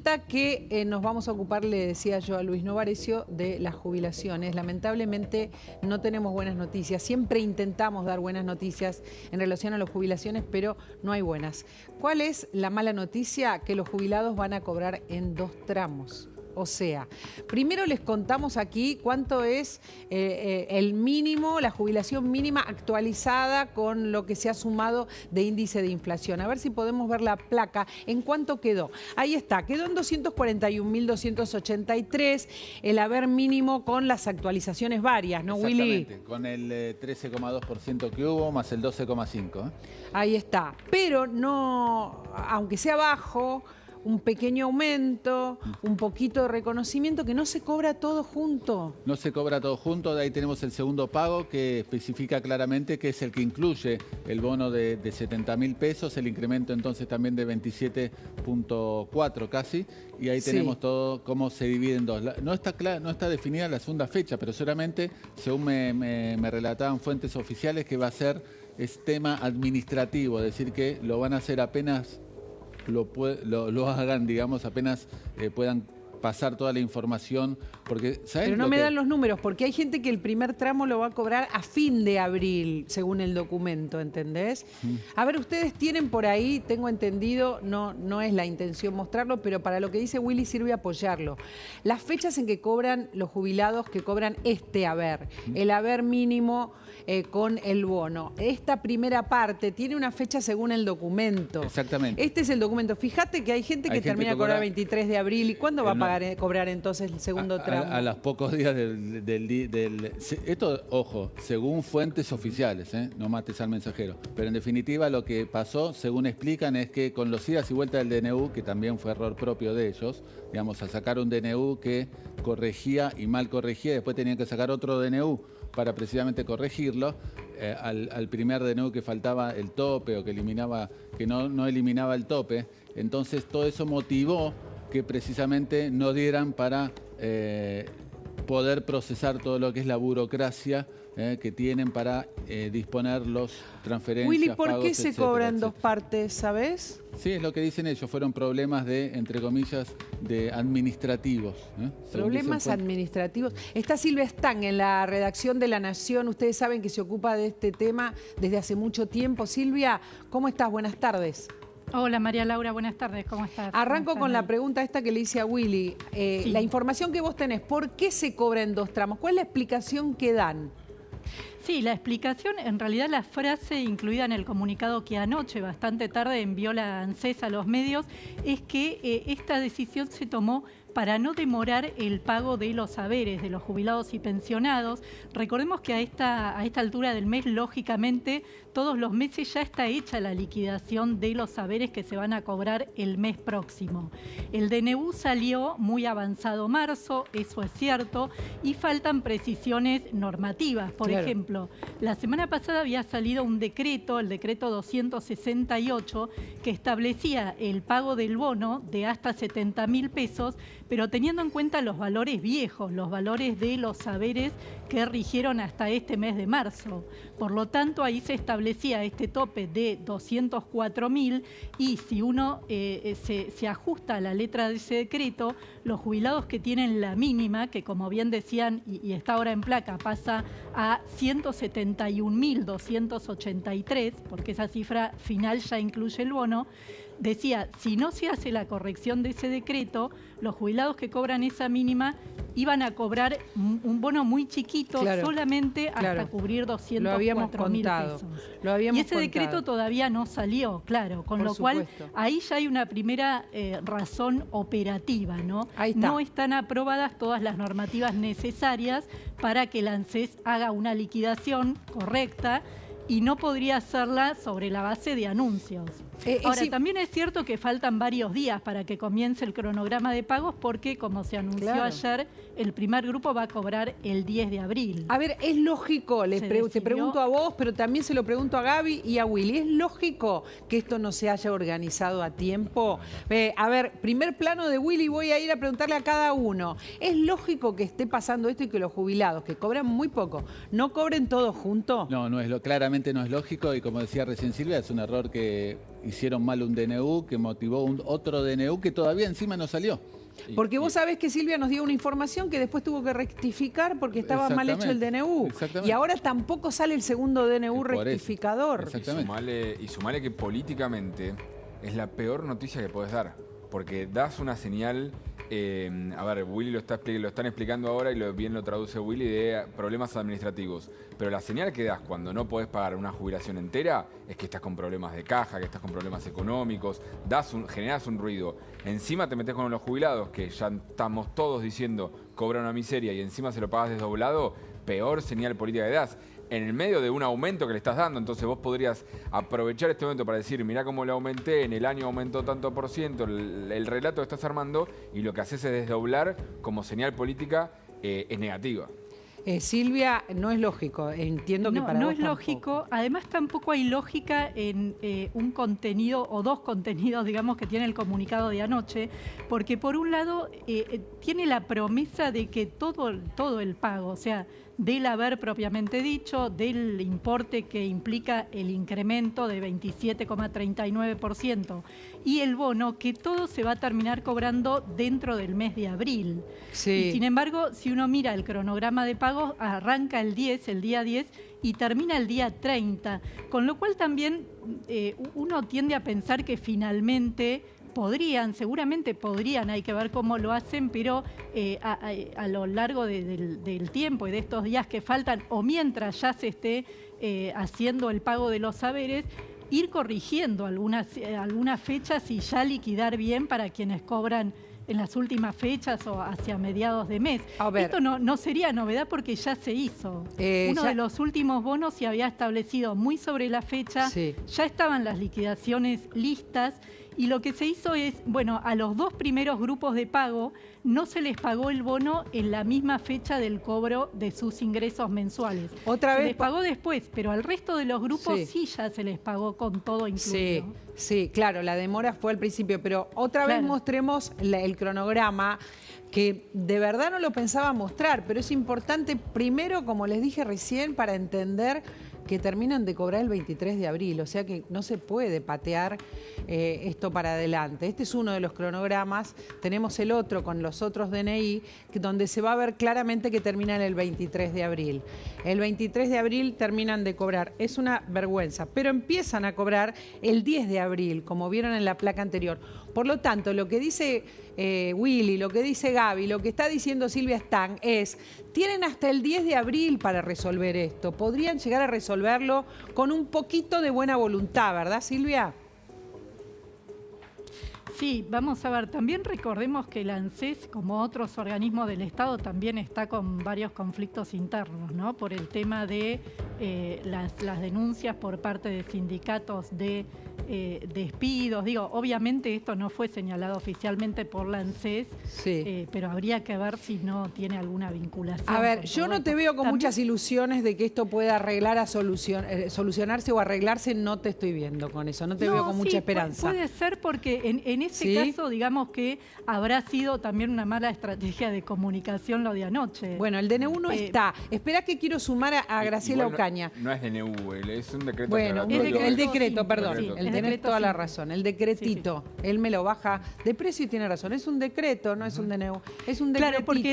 resulta que nos vamos a ocupar, le decía yo a Luis Novarecio, de las jubilaciones. Lamentablemente no tenemos buenas noticias. Siempre intentamos dar buenas noticias en relación a las jubilaciones, pero no hay buenas. ¿Cuál es la mala noticia? Que los jubilados van a cobrar en 2 tramos. O sea, primero les contamos aquí cuánto es el mínimo, la jubilación mínima actualizada con lo que se ha sumado de índice de inflación. A ver si podemos ver la placa. ¿En cuánto quedó? Ahí está, quedó en 241.283 el haber mínimo con las actualizaciones varias, ¿no, Willy? Exactamente, con el 13,2% que hubo más el 12,5%. Ahí está, pero no, aunque sea bajo, un pequeño aumento, un poquito de reconocimiento, que no se cobra todo junto. No se cobra todo junto, de ahí tenemos el segundo pago que especifica claramente que es el que incluye el bono de 70.000 pesos, el incremento entonces también de 27,4 casi, y ahí tenemos todo cómo se divide en dos. No está definida la segunda fecha, pero seguramente, según me relataban fuentes oficiales, que va a ser tema administrativo, es decir, que lo van a hacer apenas lo hagan, digamos, apenas puedan pasar toda la información, porque ¿sabes? Pero no me dan los números, porque hay gente que el primer tramo lo va a cobrar a fin de abril, según el documento, ¿entendés? A ver, ustedes tienen por ahí, tengo entendido, no es la intención mostrarlo, pero para lo que dice Willy sirve apoyarlo. Las fechas en que cobran los jubilados que cobran este haber, el haber mínimo con el bono. Esta primera parte tiene una fecha según el documento. Exactamente. Este es el documento. Fíjate que hay gente que termina de cobrar 23 de abril. ¿Y cuándo va a cobrar entonces el segundo tramo? A los pocos días esto, ojo, según fuentes oficiales, no mates al mensajero. Pero en definitiva lo que pasó, según explican, es que con los idas y vueltas del DNU, que también fue error propio de ellos, digamos, al sacar un DNU que corregía y mal corregía, después tenían que sacar otro DNU para precisamente corregirlo, al primer DNU que faltaba el tope o que no eliminaba el tope. Entonces todo eso motivó que precisamente no dieran para poder procesar todo lo que es la burocracia que tienen para disponer los transferencias, Willy, ¿por pagos, qué se etcétera, cobra en etcétera. 2 partes, sabes? Sí, es lo que dicen ellos, fueron problemas entre comillas, de administrativos. Problemas administrativos. Está Silvia Stang en la redacción de La Nación. Ustedes saben que se ocupa de este tema desde hace mucho tiempo. Silvia, ¿cómo estás? Buenas tardes. Hola María Laura, buenas tardes, ¿cómo estás? Arranco con la pregunta esta que le hice a Willy. La información que vos tenés, ¿por qué se cobra en 2 tramos? ¿Cuál es la explicación que dan? Sí, la explicación, en realidad la frase incluida en el comunicado que anoche, bastante tarde, envió la ANSES a los medios, es que esta decisión se tomó para no demorar el pago de los haberes de los jubilados y pensionados. Recordemos que a esta altura del mes, lógicamente, todos los meses ya está hecha la liquidación de los haberes que se van a cobrar el mes próximo. El DNU salió muy avanzado marzo, eso es cierto, y faltan precisiones normativas. Por ejemplo, la semana pasada había salido un decreto, el decreto 268, que establecía el pago del bono de hasta 70.000 pesos, pero teniendo en cuenta los valores viejos, los valores de los haberes que rigieron hasta este mes de marzo. Por lo tanto, ahí se establecía este tope de 204.000 y si uno se ajusta a la letra de ese decreto, los jubilados que tienen la mínima, que como bien decían y está ahora en placa, pasa a 171.283, porque esa cifra final ya incluye el bono, decía, si no se hace la corrección de ese decreto, los jubilados que cobran esa mínima iban a cobrar un bono muy chiquito, solamente hasta cubrir 204.000 pesos. Y ese decreto todavía no salió, con lo cual ahí ya hay una primera razón operativa, ¿no? No están aprobadas todas las normativas necesarias para que la ANSES haga una liquidación correcta y no podría hacerla sobre la base de anuncios. Ahora, también es cierto que faltan varios días para que comience el cronograma de pagos porque, como se anunció ayer, el primer grupo va a cobrar el 10 de abril. A ver, es lógico, te pregunto a vos, pero también se lo pregunto a Gaby y a Willy, ¿es lógico que esto no se haya organizado a tiempo? A ver, primer plano de Willy, voy a ir a preguntarle a cada uno. ¿Es lógico que esté pasando esto y que los jubilados, que cobran muy poco, no cobren todo junto? No, claramente no es lógico y como decía recién Silvia, es un error que hicieron mal un DNU, que motivó otro DNU que todavía encima no salió. Porque vos sabés que Silvia nos dio una información que después tuvo que rectificar porque estaba mal hecho el DNU. Y ahora tampoco sale el segundo DNU rectificador. Y sumale que políticamente es la peor noticia que podés dar. Porque das una señal, a ver, Willy lo están explicando ahora y bien lo traduce Willy, de problemas administrativos. Pero la señal que das cuando no podés pagar una jubilación entera es que estás con problemas de caja, que estás con problemas económicos, generás un ruido. Encima te metés con los jubilados, que ya estamos todos diciendo cobran una miseria y encima se lo pagas desdoblado, peor señal política que das. En el medio de un aumento que le estás dando, entonces vos podrías aprovechar este momento para decir, mirá cómo le aumenté, en el año aumentó tanto por ciento, el relato que estás armando, y lo que haces es desdoblar como señal política es negativa. Silvia, no es lógico, entiendo que para vos no es lógico, además tampoco hay lógica en un contenido o dos contenidos, digamos, que tiene el comunicado de anoche, porque por un lado tiene la promesa de que todo el pago, o sea, del haber propiamente dicho, del importe que implica el incremento de 27,39% y el bono, que todo se va a terminar cobrando dentro del mes de abril. Sí. Y sin embargo, si uno mira el cronograma de pagos, arranca el día 10 y termina el día 30, con lo cual también uno tiende a pensar que finalmente seguramente podrían, hay que ver cómo lo hacen, pero a lo largo del tiempo y de estos días que faltan, o mientras ya se esté haciendo el pago de los saberes, ir corrigiendo algunas fechas y ya liquidar bien para quienes cobran en las últimas fechas o hacia mediados de mes. Esto no sería novedad porque ya se hizo. Uno de los últimos bonos se había establecido muy sobre la fecha, ya estaban las liquidaciones listas. Y lo que se hizo es, bueno, a los dos primeros grupos de pago no se les pagó el bono en la misma fecha del cobro de sus ingresos mensuales. Se les pagó después, pero al resto de los grupos sí ya se les pagó con todo incluido. Sí, claro, la demora fue al principio, pero otra vez mostremos el cronograma, que de verdad no lo pensaba mostrar, pero es importante primero, como les dije recién, para entender que terminan de cobrar el 23 de abril, o sea que no se puede patear esto para adelante. Este es uno de los cronogramas, tenemos el otro con los otros DNI, donde se va a ver claramente que terminan el 23 de abril. El 23 de abril terminan de cobrar, es una vergüenza, pero empiezan a cobrar el 10 de abril, como vieron en la placa anterior. Por lo tanto, lo que dice Willy, lo que dice Gaby, lo que está diciendo Silvia Stang es, tienen hasta el 10 de abril para resolver esto. Podrían llegar a resolverlo con un poquito de buena voluntad, ¿verdad, Silvia? Sí, vamos a ver, también recordemos que el ANSES, como otros organismos del Estado, también está con varios conflictos internos, ¿no? Por el tema de las denuncias por parte de sindicatos de despidos. Digo, obviamente esto no fue señalado oficialmente por la ANSES, pero habría que ver si no tiene alguna vinculación. A ver, yo no te veo con muchas ilusiones de que esto pueda solucionarse o arreglarse, no te estoy viendo con eso, no te veo con mucha esperanza. Puede ser porque en ese caso, digamos que habrá sido también una mala estrategia de comunicación lo de anoche. Bueno, el DNU no está. Espera que quiero sumar a Graciela Ocaña. No es DNU, es un decreto. Bueno, el decreto, perdón. Tenés toda la razón. El decretito. Él me lo baja de precio y tiene razón. Es un decreto, no es un DNU. Es un decretito. Claro, porque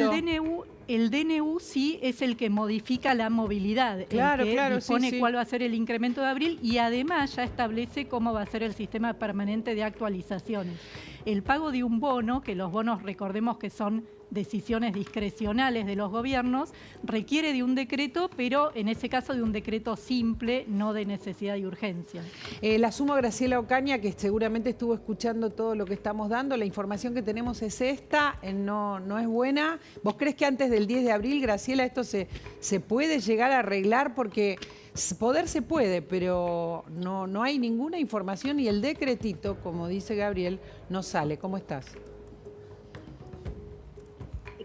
el DNU sí es el que modifica la movilidad. Claro, el que dispone cuál va a ser el incremento de abril y además ya establece cómo va a ser el sistema permanente de actualizaciones. El pago de un bono, que los bonos recordemos que son decisiones discrecionales de los gobiernos, requiere de un decreto, pero en ese caso de un decreto simple, no de necesidad y urgencia. La sumo a Graciela Ocaña, que seguramente estuvo escuchando todo lo que estamos dando. La información que tenemos es esta, no es buena. ¿Vos crees que antes del 10 de abril, Graciela, esto se puede llegar a arreglar? Porque poder se puede, pero no hay ninguna información y el decretito, como dice Gabriel, no sale. ¿Cómo estás?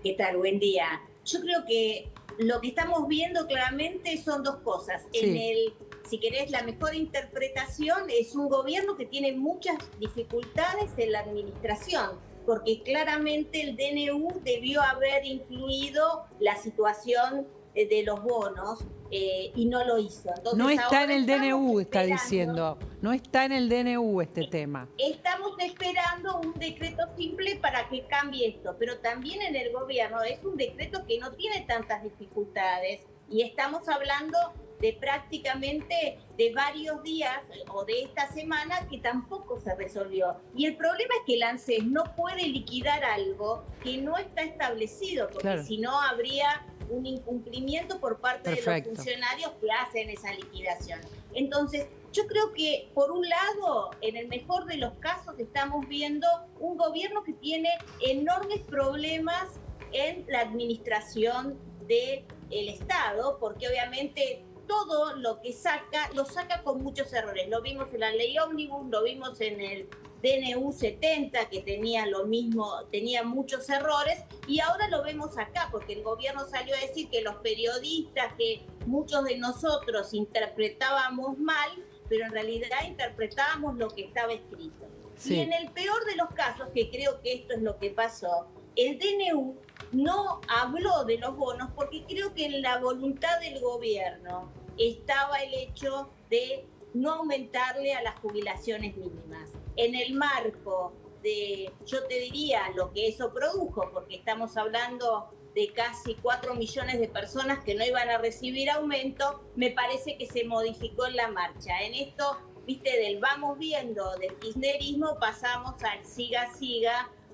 ¿Qué tal? Buen día. Yo creo que lo que estamos viendo claramente son dos cosas. Si querés, la mejor interpretación es un gobierno que tiene muchas dificultades en la administración, porque claramente el DNU debió haber incluido la situación de los bonos y no lo hizo. Entonces, no está en el DNU, está esperando, diciendo. No está en el DNU este tema. Estamos esperando un decreto simple para que cambie esto, pero también en el gobierno es un decreto que no tiene tantas dificultades y estamos hablando de prácticamente de varios días o de esta semana que tampoco se resolvió. Y el problema es que el ANSES no puede liquidar algo que no está establecido, porque claro, si no habría un incumplimiento por parte perfecto, de los funcionarios que hacen esa liquidación. Entonces, yo creo que, por un lado, en el mejor de los casos, estamos viendo un gobierno que tiene enormes problemas en la administración del Estado, porque obviamente todo lo que saca, lo saca con muchos errores. Lo vimos en la ley ómnibus, lo vimos en el DNU 70, que tenía lo mismo, tenía muchos errores, y ahora lo vemos acá, porque el gobierno salió a decir que los periodistas, que muchos de nosotros interpretábamos mal, pero en realidad interpretábamos lo que estaba escrito. Sí. Y en el peor de los casos, que creo que esto es lo que pasó, el DNU no habló de los bonos porque creo que en la voluntad del gobierno estaba el hecho de no aumentarle a las jubilaciones mínimas. En el marco de, yo te diría, lo que eso produjo, porque estamos hablando de casi 4 millones de personas que no iban a recibir aumento, me parece que se modificó en la marcha. En esto, viste, del vamos viendo del kirchnerismo pasamos al siga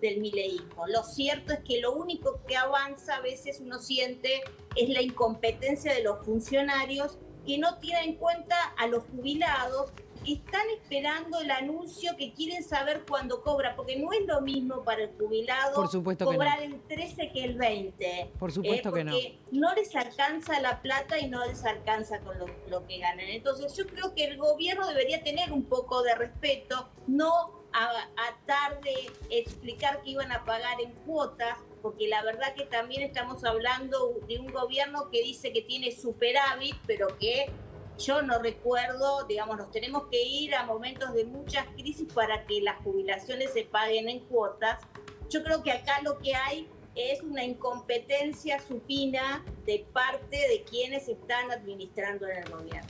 del mileísmo. Lo cierto es que lo único que avanza a veces uno siente es la incompetencia de los funcionarios que no tienen en cuenta a los jubilados, que están esperando el anuncio, que quieren saber cuándo cobra, porque no es lo mismo para el jubilado cobrar el 13 que el 20. Por supuesto que no. Porque no les alcanza la plata y no les alcanza con lo que ganan. Entonces yo creo que el gobierno debería tener un poco de respeto, no a tarde explicar que iban a pagar en cuotas, porque la verdad que también estamos hablando de un gobierno que dice que tiene superávit, pero que yo no recuerdo, digamos, nos tenemos que ir a momentos de muchas crisis para que las jubilaciones se paguen en cuotas. Yo creo que acá lo que hay es una incompetencia supina de parte de quienes están administrando en el gobierno.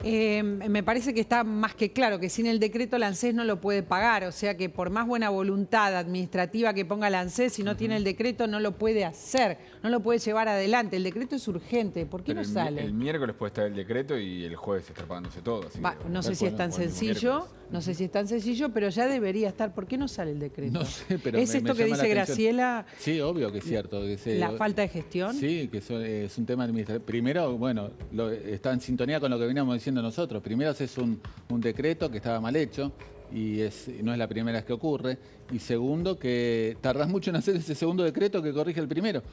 Me parece que está más que claro que sin el decreto el ANSES no lo puede pagar, o sea que por más buena voluntad administrativa que ponga el ANSES, si no tiene el decreto no lo puede hacer, no lo puede llevar adelante. El decreto es urgente, ¿por qué no sale? El miércoles puede estar el decreto y el jueves está pagándose todo. Así no sé si es tan sencillo, no sé si es tan sencillo, pero ya debería estar. ¿Por qué no sale el decreto? No sé, pero ¿Es esto que dice Graciela? Sí, obvio que es cierto. ¿La falta de gestión? Sí, que es un tema administrativo. Primero, bueno, está en sintonía con lo que veníamos diciendo nosotros. Primero es un decreto que estaba mal hecho y no es la primera vez que ocurre. Y segundo, que tardás mucho en hacer ese segundo decreto que corrige el primero.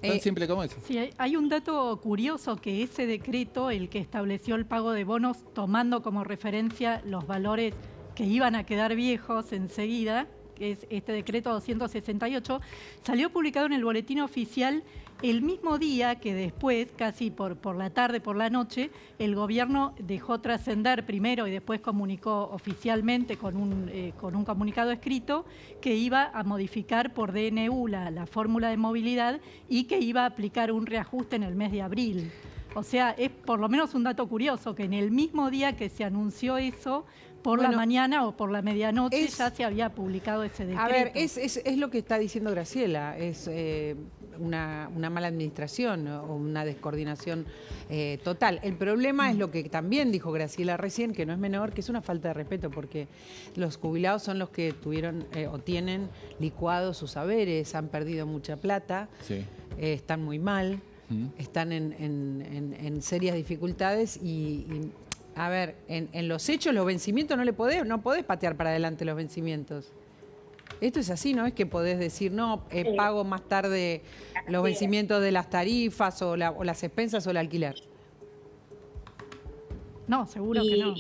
Tan simple como eso. Sí, hay un dato curioso, que ese decreto, el que estableció el pago de bonos tomando como referencia los valores que iban a quedar viejos enseguida, que es este decreto 268, salió publicado en el boletín oficial el mismo día que después, casi por la tarde, por la noche, el gobierno dejó trascender primero y después comunicó oficialmente con un comunicado escrito que iba a modificar por DNU la fórmula de movilidad y que iba a aplicar un reajuste en el mes de abril. O sea, es por lo menos un dato curioso, que en el mismo día que se anunció eso, por la mañana o por la medianoche ya se había publicado ese decreto. A ver, es lo que está diciendo Graciela, es una mala administración o una descoordinación total. El problema es lo que también dijo Graciela recién, que no es menor, que es una falta de respeto, porque los jubilados son los que tuvieron o tienen licuados sus haberes, han perdido mucha plata, sí. Están muy mal, están en serias dificultades y a ver, en los hechos, los vencimientos no podés patear para adelante los vencimientos. Esto es así, ¿no? Es que podés decir, no, pago más tarde los vencimientos de las tarifas o las expensas o el alquiler. No, seguro que no.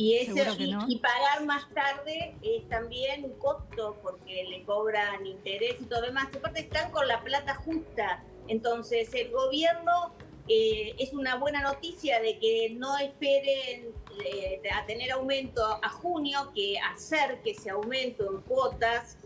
Y pagar más tarde es también un costo, porque le cobran interés y todo lo demás. Aparte están con la plata justa. Entonces el gobierno... es una buena noticia de que no esperen a tener aumento a junio, que hacer que ese aumento en cuotas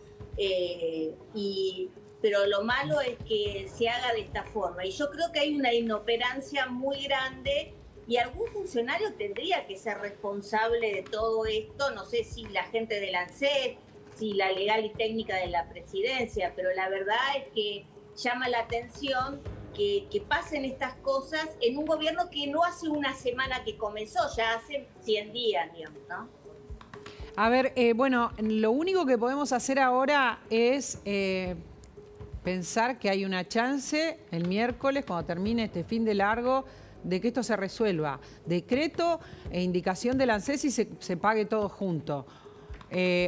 y pero lo malo es que se haga de esta forma. Y yo creo que hay una inoperancia muy grande y algún funcionario tendría que ser responsable de todo esto. No sé si la gente del ANSES, si la legal y técnica de la presidencia, pero la verdad es que llama la atención que pasen estas cosas en un gobierno que no hace una semana que comenzó, ya hace 100 días, digamos, ¿no? A ver, bueno, lo único que podemos hacer ahora es pensar que hay una chance el miércoles, cuando termine este fin de largo, de que esto se resuelva. Decreto e indicación del ANSES y se pague todo junto.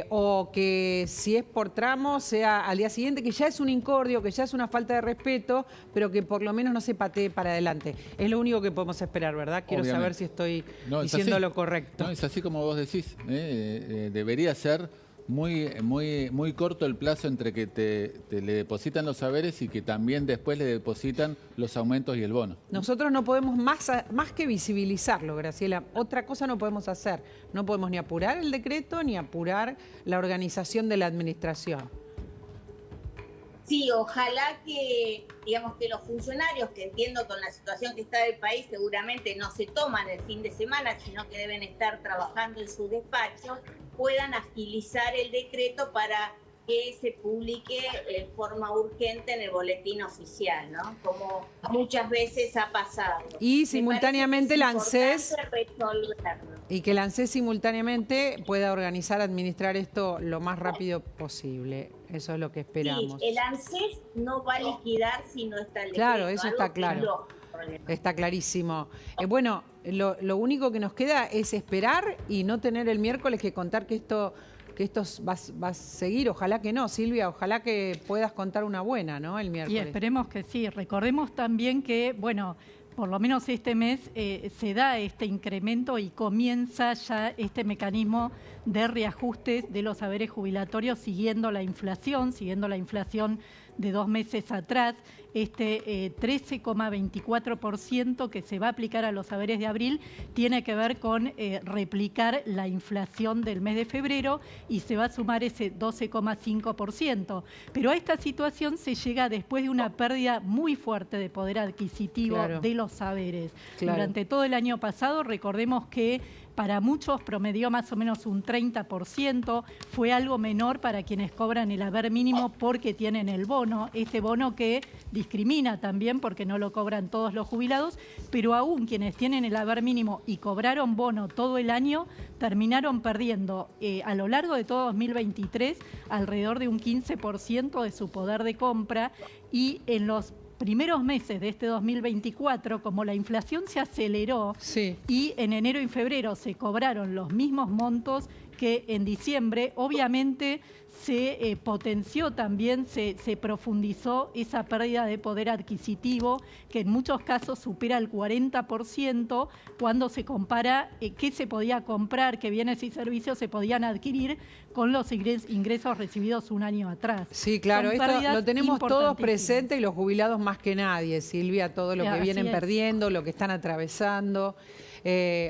O que si es por tramo sea al día siguiente, que ya es un incordio, que ya es una falta de respeto, pero que por lo menos no se patee para adelante. Es lo único que podemos esperar, ¿verdad? Quiero saber si estoy diciendo lo correcto. No, es así como vos decís. Debería ser muy corto el plazo entre que te le depositan los saberes y que también después le depositan los aumentos y el bono. Nosotros no podemos más que visibilizarlo, Graciela. Otra cosa no podemos hacer. No podemos ni apurar el decreto ni apurar la organización de la administración. Sí, ojalá que, digamos, que los funcionarios, que entiendo con la situación que está el país, seguramente no se toman el fin de semana, sino que deben estar trabajando en sus despachos, puedan agilizar el decreto para que se publique en forma urgente en el boletín oficial, ¿no? Como muchas veces ha pasado. Y simultáneamente el ANSES, y que el ANSES simultáneamente pueda organizar, administrar esto lo más rápido posible. Eso es lo que esperamos. Sí, el ANSES no va a liquidar si no está el decreto. Claro, eso está claro. Está clarísimo. Bueno, lo único que nos queda es esperar y no tener el miércoles que contar que esto va a seguir. Ojalá que no, Silvia, ojalá que puedas contar una buena, ¿no? El miércoles. Y esperemos que sí. Recordemos también que, bueno, por lo menos este mes se da este incremento y comienza ya este mecanismo de reajustes de los saberes jubilatorios siguiendo la inflación de 2 meses atrás. Este 13,24% que se va a aplicar a los saberes de abril tiene que ver con replicar la inflación del mes de febrero y se va a sumar ese 12,5%. Pero a esta situación se llega después de una pérdida muy fuerte de poder adquisitivo de los saberes. Durante todo el año pasado, recordemos que para muchos promedió más o menos un 30%, fue algo menor para quienes cobran el haber mínimo porque tienen el bono, este bono que discrimina también porque no lo cobran todos los jubilados, pero aún quienes tienen el haber mínimo y cobraron bono todo el año, terminaron perdiendo a lo largo de todo 2023 alrededor de un 15% de su poder de compra y en los primeros meses de este 2024, como la inflación se aceleró y en enero y febrero se cobraron los mismos montos que en diciembre, obviamente se potenció también, se profundizó esa pérdida de poder adquisitivo, que en muchos casos supera el 40% cuando se compara qué se podía comprar, qué bienes y servicios se podían adquirir con los ingresos recibidos un año atrás. Sí, claro, esto lo tenemos todos presente y los jubilados más que nadie, Silvia, todo lo que vienen perdiendo, lo que están atravesando.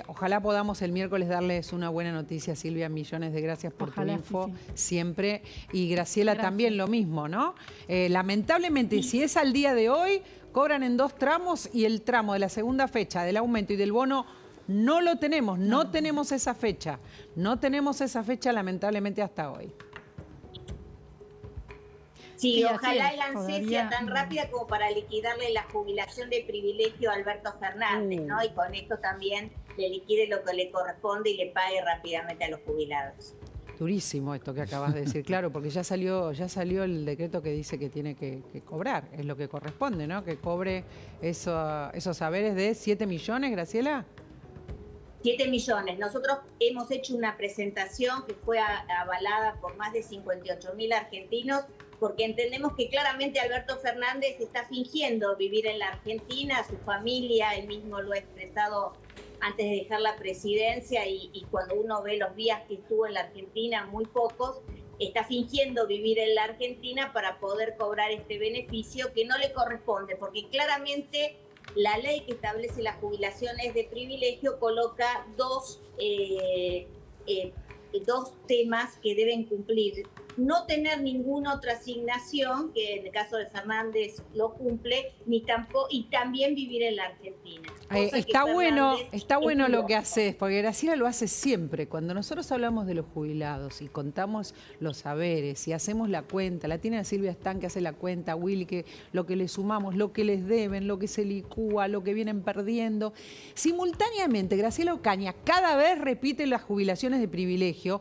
Ojalá podamos el miércoles darles una buena noticia, Silvia. Millones de gracias por tu info, siempre. Y Graciela también lo mismo, ¿no? Lamentablemente, si es al día de hoy, cobran en 2 tramos y el tramo de la segunda fecha del aumento y del bono no lo tenemos, no tenemos esa fecha. No tenemos esa fecha, lamentablemente, hasta hoy. Sí, ojalá el ANSES sea tan rápida como para liquidarle la jubilación de privilegio a Alberto Fernández, ¿no? Y con esto también le liquide lo que le corresponde y le pague rápidamente a los jubilados. Durísimo esto que acabas de decir, claro, porque ya salió el decreto que dice que tiene que cobrar, es lo que corresponde, ¿no? Que cobre esos saberes de 7 millones, Graciela. 7 millones. Nosotros hemos hecho una presentación que fue avalada por más de 58.000 argentinos, porque entendemos que claramente Alberto Fernández está fingiendo vivir en la Argentina, su familia, él mismo lo ha expresado antes de dejar la presidencia y cuando uno ve los días que estuvo en la Argentina, muy pocos, está fingiendo vivir en la Argentina para poder cobrar este beneficio que no le corresponde, porque claramente la ley que establece las jubilaciones de privilegio coloca dos temas que deben cumplir no tener ninguna otra asignación, que en el caso de Fernández lo cumple, ni tampoco, y también vivir en la Argentina. Está bueno lo que haces, porque Graciela lo hace siempre. Cuando nosotros hablamos de los jubilados y contamos los saberes y hacemos la cuenta, la tiene Silvia Stan que hace la cuenta, Willy, que lo que le sumamos, lo que les deben, lo que se licúa, lo que vienen perdiendo. Simultáneamente, Graciela Ocaña cada vez repite las jubilaciones de privilegio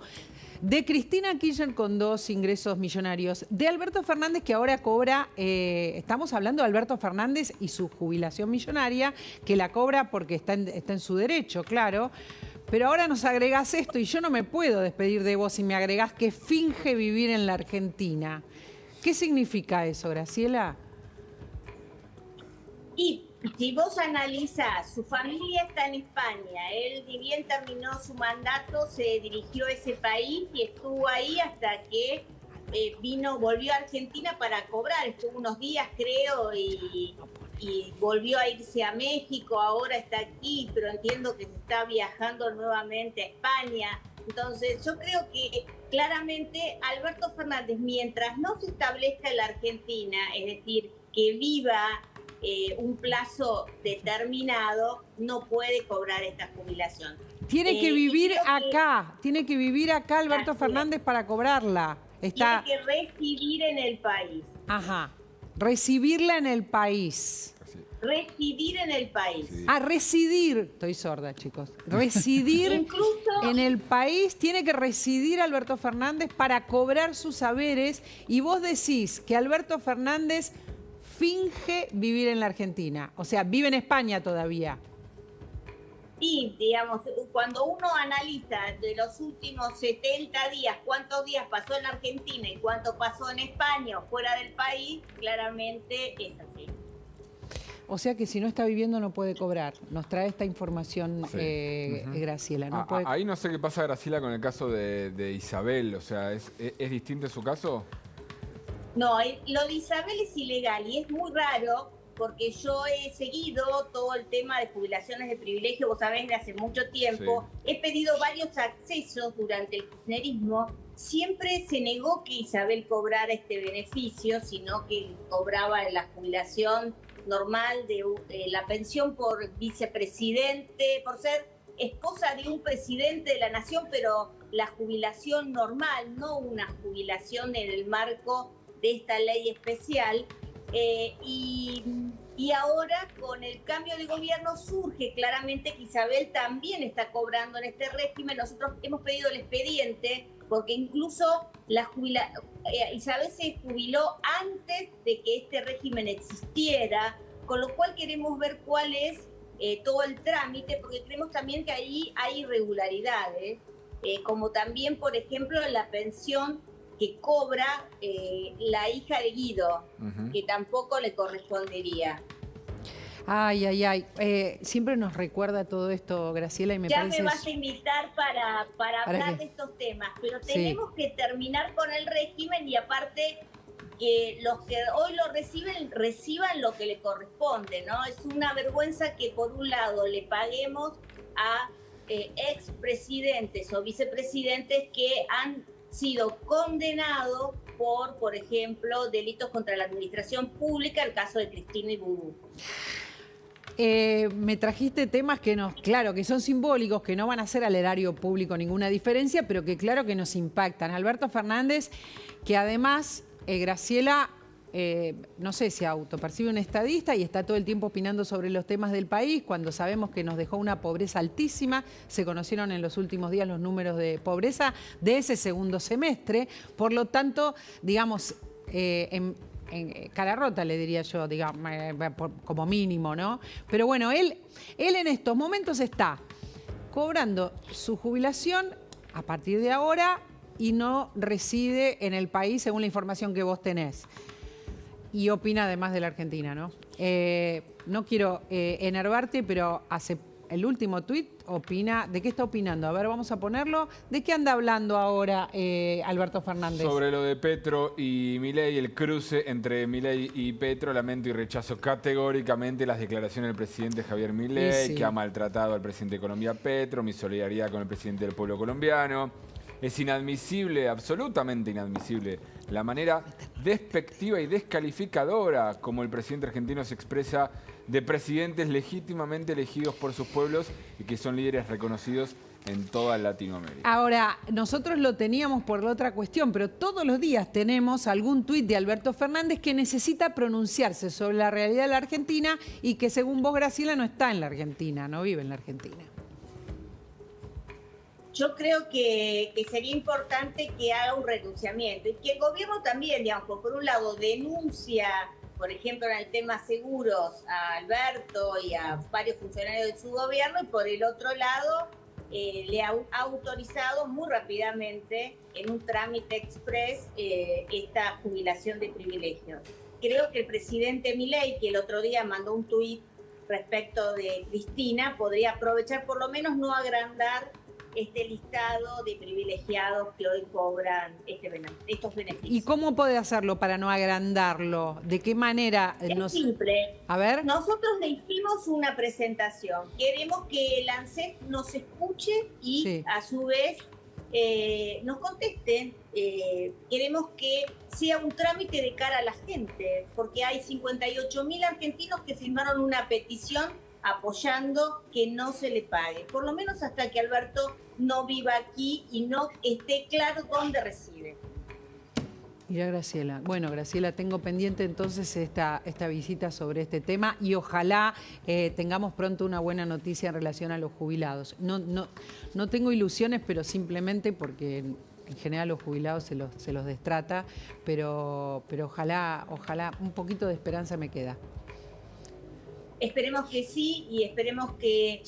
de Cristina Kirchner con 2 ingresos millonarios, de Alberto Fernández que ahora cobra, estamos hablando de Alberto Fernández y su jubilación millonaria, que la cobra porque está en su derecho, claro, pero ahora nos agregás esto y yo no me puedo despedir de vos si me agregás que finge vivir en la Argentina. ¿Qué significa eso, Graciela? Y si vos analizás, su familia está en España, él ni bien terminó su mandato, se dirigió a ese país y estuvo ahí hasta que volvió a Argentina para cobrar, estuvo unos días creo y volvió a irse a México, ahora está aquí, pero entiendo que se está viajando nuevamente a España. Entonces yo creo que claramente Alberto Fernández, mientras no se establezca en la Argentina, es decir, que viva un plazo determinado, no puede cobrar esta jubilación. Tiene que vivir acá Alberto Fernández para cobrarla. Tiene que residir en el país. Ajá, recibirla en el país. Residir en el país. Sí. Residir, estoy sorda, chicos. Residir incluso en el país, tiene que residir Alberto Fernández para cobrar sus saberes. Y vos decís que Alberto Fernández finge vivir en la Argentina, o sea, vive en España todavía. Sí, digamos, cuando uno analiza de los últimos 70 días, cuántos días pasó en Argentina y cuánto pasó en España o fuera del país, claramente es así. O sea que si no está viviendo no puede cobrar. Nos trae esta información Graciela. No puede... Ahí no sé qué pasa, Graciela, con el caso de Isabel. O sea, ¿es distinto su caso? No, lo de Isabel es ilegal y es muy raro porque yo he seguido todo el tema de jubilaciones de privilegio, vos sabés, de hace mucho tiempo. Sí. He pedido varios accesos durante el kirchnerismo. Siempre se negó que Isabel cobrara este beneficio, sino que cobraba la jubilación normal de la pensión por vicepresidente, por ser esposa de un presidente de la nación, pero la jubilación normal, no una jubilación en el marco de esta ley especial. Y ahora con el cambio de gobierno surge claramente que Isabel también está cobrando en este régimen. Nosotros hemos pedido el expediente porque incluso Isabel se jubiló antes de que este régimen existiera, con lo cual queremos ver cuál es todo el trámite, porque creemos también que ahí hay irregularidades, como también, por ejemplo, la pensión que cobra la hija de Guido, que tampoco le correspondería. Ay. Siempre nos recuerda todo esto, Graciela, y me parece... Ya me vas a invitar para hablar de estos temas, pero tenemos que terminar con el régimen y aparte que los que hoy lo reciban lo que le corresponde, ¿no? Es una vergüenza que por un lado le paguemos a expresidentes o vicepresidentes que han sido condenados por ejemplo, delitos contra la administración pública, el caso de Cristina Ibudú. Me trajiste temas que claro, que son simbólicos, que no van a hacer al erario público ninguna diferencia, pero que claro que nos impactan. Alberto Fernández, que además, Graciela, no sé, se autopercibe un estadista y está todo el tiempo opinando sobre los temas del país, cuando sabemos que nos dejó una pobreza altísima. Se conocieron en los últimos días los números de pobreza de ese segundo semestre. Por lo tanto, digamos, en cara rota, le diría yo, digamos, como mínimo, ¿no? Pero bueno, él en estos momentos está cobrando su jubilación a partir de ahora y no reside en el país, según la información que vos tenés. Y opina además de la Argentina, ¿no? No quiero enervarte, pero hace el último tuit opina. ¿De qué está opinando? A ver, vamos a ponerlo. ¿De qué anda hablando ahora Alberto Fernández? Sobre lo de Petro y Milei, el cruce entre Milei y Petro. Lamento y rechazo categóricamente las declaraciones del presidente Javier Milei, que ha maltratado al presidente de Colombia, Petro. Mi solidaridad con el presidente del pueblo colombiano. Es inadmisible, absolutamente inadmisible, la manera despectiva y descalificadora como el presidente argentino se expresa de presidentes legítimamente elegidos por sus pueblos y que son líderes reconocidos en toda Latinoamérica. Ahora, nosotros lo teníamos por la otra cuestión, pero todos los días tenemos algún tuit de Alberto Fernández que necesita pronunciarse sobre la realidad de la Argentina y que según vos, Graciela, no está en la Argentina, no vive en la Argentina. Yo creo que sería importante que haga un renunciamiento y que el gobierno también, digamos, por un lado denuncia, por ejemplo, en el tema seguros a Alberto y a varios funcionarios de su gobierno, y por el otro lado le ha autorizado muy rápidamente en un trámite express esta jubilación de privilegios. Creo que el presidente Milei, que el otro día mandó un tuit respecto de Cristina, podría aprovechar, por lo menos no agrandar este listado de privilegiados que hoy cobran estos beneficios. ¿Y cómo puede hacerlo para no agrandarlo? ¿De qué manera? Es simple. A ver. Nosotros le hicimos una presentación. Queremos que el ANSES nos escuche y Sí. a su vez nos contesten. Queremos que sea un trámite de cara a la gente, porque hay 58.000 argentinos que firmaron una petición apoyando que no se le pague, por lo menos hasta que Alberto no viva aquí y no esté claro dónde reside. Mira, Graciela. Bueno, Graciela, tengo pendiente entonces esta visita sobre este tema y ojalá tengamos pronto una buena noticia en relación a los jubilados. No tengo ilusiones, pero simplemente porque en general los jubilados se los destrata, pero ojalá un poquito de esperanza me queda. Esperemos que sí y esperemos que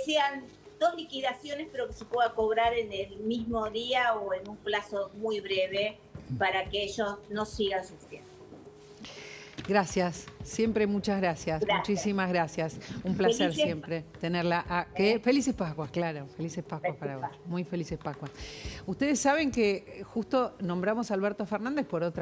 sean 2 liquidaciones, pero que se pueda cobrar en el mismo día o en un plazo muy breve para que ellos no sigan sufriendo. Gracias, siempre muchas gracias. Muchísimas gracias. Un placer siempre tenerla. Felices Pascuas, claro, felices Pascuas para vos. Muy felices Pascuas. Ustedes saben que justo nombramos a Alberto Fernández por otra